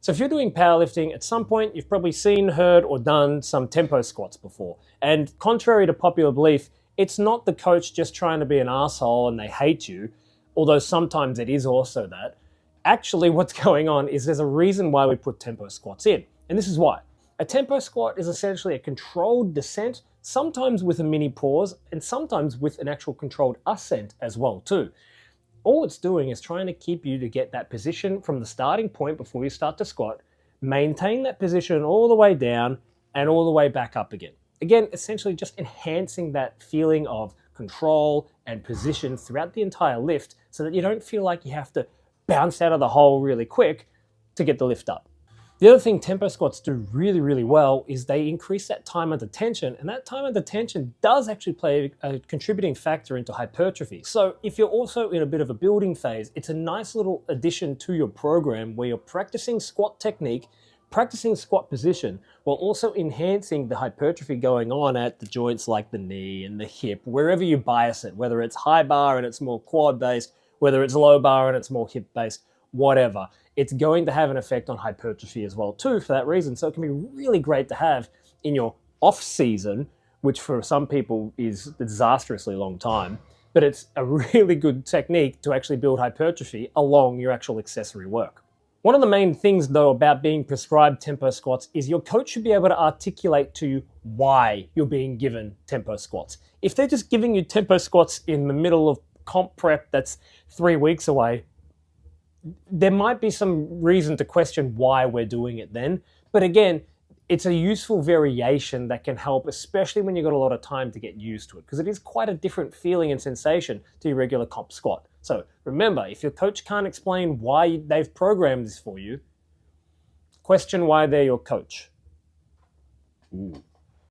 So if you're doing powerlifting, at some point you've probably seen, heard, or done some tempo squats before. And contrary to popular belief, it's not the coach just trying to be an asshole and they hate you, although sometimes it is also that. Actually, what's going on is there's a reason why we put tempo squats in. And this is why. A tempo squat is essentially a controlled descent, sometimes with a mini pause, and sometimes with an actual controlled ascent as well too. All it's doing is trying to keep you to get that position from the starting point before you start to squat, maintain that position all the way down and all the way back up again. Again, essentially just enhancing that feeling of control and position throughout the entire lift so that you don't feel like you have to bounce out of the hole really quick to get the lift up. The other thing tempo squats do really, really well is they increase that time under tension, and that time under tension does actually play a contributing factor into hypertrophy. So if you're also in a bit of a building phase, it's a nice little addition to your program where you're practicing squat technique, practicing squat position, while also enhancing the hypertrophy going on at the joints like the knee and the hip, wherever you bias it, whether it's high bar and it's more quad based, whether it's low bar and it's more hip based, whatever. It's going to have an effect on hypertrophy as well too for that reason. So it can be really great to have in your off season, which for some people is a disastrously long time, but it's a really good technique to actually build hypertrophy along your actual accessory work. One of the main things though about being prescribed tempo squats is your coach should be able to articulate to you why you're being given tempo squats. If they're just giving you tempo squats in the middle of comp prep that's 3 weeks away, there might be some reason to question why we're doing it then. But again, it's a useful variation that can help, especially when you've got a lot of time to get used to it, because it is quite a different feeling and sensation to your regular comp squat. So remember, if your coach can't explain why they've programmed this for you, question why they're your coach. Ooh.